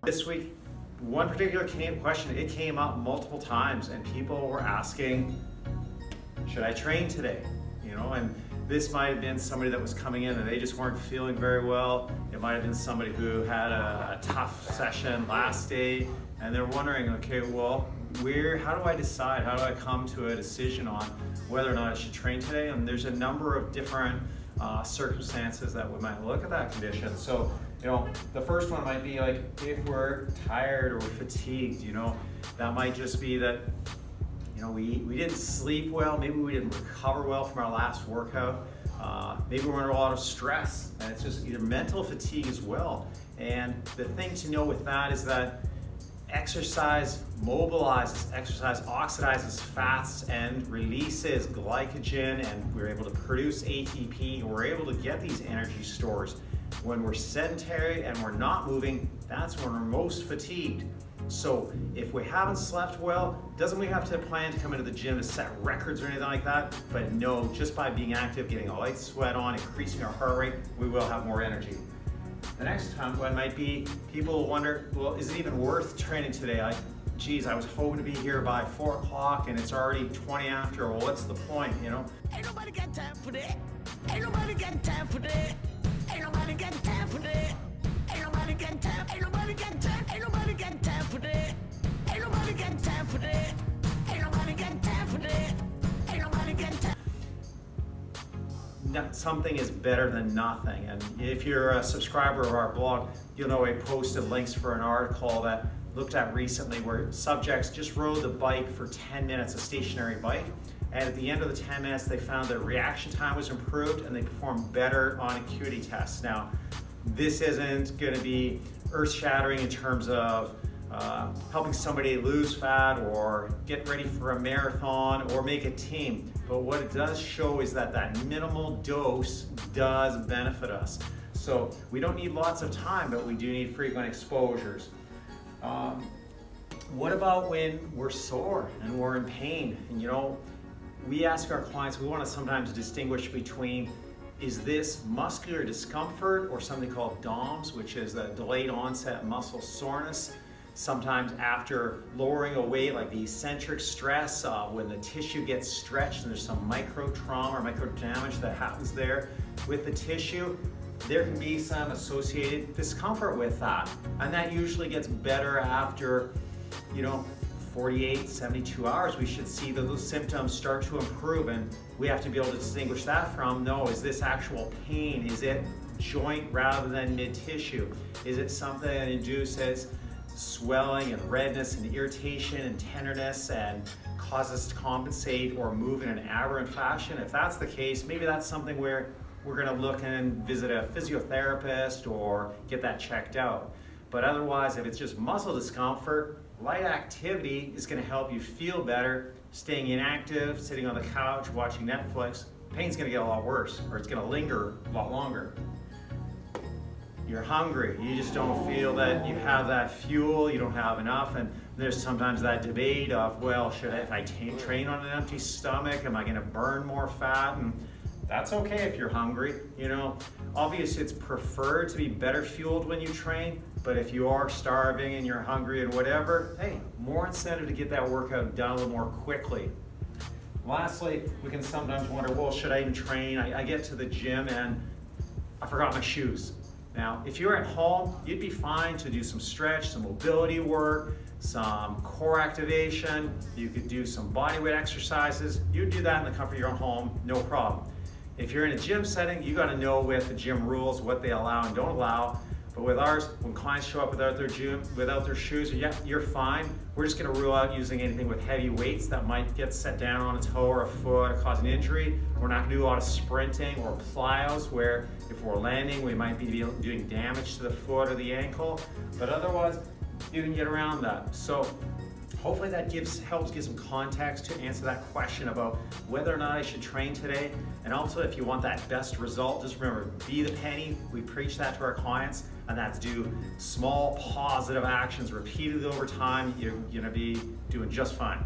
This week, one particular question, it came up multiple times and people were asking, should I train today? And this might have been somebody that was coming in and they just weren't feeling very well. It might have been somebody who had a tough session last day and they're wondering, okay, well, how do I decide? How do I come to a decision on whether or not I should train today? And there's a number of different circumstances that we might look at that condition. So, the first one might be like if we're tired or fatigued, that might just be that, we didn't sleep well, maybe we didn't recover well from our last workout, maybe we're under a lot of stress, and it's just either mental fatigue as well. And the thing to know with that is that exercise mobilizes, exercise oxidizes fats and releases glycogen, and we're able to produce ATP, and we're able to get these energy stores. When we're sedentary and we're not moving, that's when we're most fatigued. So if we haven't slept well, doesn't mean we have to plan to come into the gym to set records or anything like that, but no, just by being active, getting a light sweat on, increasing our heart rate, we will have more energy. The next one might be people wonder, well, is it even worth training today? Geez, I was hoping to be here by 4 o'clock and it's already 20 after. Well, what's the point, Ain't nobody got time for that. Ain't nobody got time for that. Ain't nobody got time for that. Ain't nobody got time. Ain't nobody got time. Ain't nobody got time for that. Ain't nobody got time for that. Ain't nobody got time for that. Ain't nobody got time. Something is better than nothing. And if you're a subscriber of our blog, you'll know I posted links for an article that looked at recently where subjects just rode the bike for 10 minutes, a stationary bike. And at the end of the 10 minutes, they found their reaction time was improved and they performed better on acuity tests. Now, this isn't going to be earth-shattering in terms of helping somebody lose fat or get ready for a marathon or make a team. But what it does show is that minimal dose does benefit us. So we don't need lots of time, but we do need frequent exposures. What about when we're sore and we're in pain? And we ask our clients, we want to sometimes distinguish between, is this muscular discomfort or something called DOMS, which is a delayed onset muscle soreness. Sometimes after lowering a weight, like the eccentric stress, when the tissue gets stretched and there's some micro trauma or micro damage that happens there with the tissue, there can be some associated discomfort with that. And that usually gets better after, 48, 72 hours, we should see that those symptoms start to improve, and we have to be able to distinguish that from, no, is this actual pain? Is it joint rather than mid-tissue? Is it something that induces swelling and redness and irritation and tenderness and causes us to compensate or move in an aberrant fashion? If that's the case, maybe that's something where we're going to look and visit a physiotherapist or get that checked out. But otherwise, if it's just muscle discomfort, light activity is going to help you feel better. Staying inactive, sitting on the couch, watching Netflix, pain's going to get a lot worse, or it's going to linger a lot longer. You're hungry, you just don't feel that you have that fuel, you don't have enough, and there's sometimes that debate of, well, if I train on an empty stomach, am I going to burn more fat? And that's okay if you're hungry. Obviously it's preferred to be better fueled when you train, but if you are starving and you're hungry and whatever, hey, more incentive to get that workout done a little more quickly. Lastly, we can sometimes wonder, well, should I even train? I get to the gym and I forgot my shoes. Now, if you're at home, you'd be fine to do some stretch, some mobility work, some core activation. You could do some bodyweight exercises. You'd do that in the comfort of your own home, no problem. If you're in a gym setting, you got to know with the gym rules what they allow and don't allow. But with ours, when clients show up without their shoes, yeah, you're fine. We're just going to rule out using anything with heavy weights that might get set down on a toe or a foot or cause an injury. We're not going to do a lot of sprinting or plyos where if we're landing, we might be doing damage to the foot or the ankle. But otherwise, you can get around that. So hopefully that helps give some context to answer that question about whether or not I should train today. And also, if you want that best result, just remember, be the penny. We preach that to our clients, and that's do small positive actions repeatedly over time. You're gonna be doing just fine.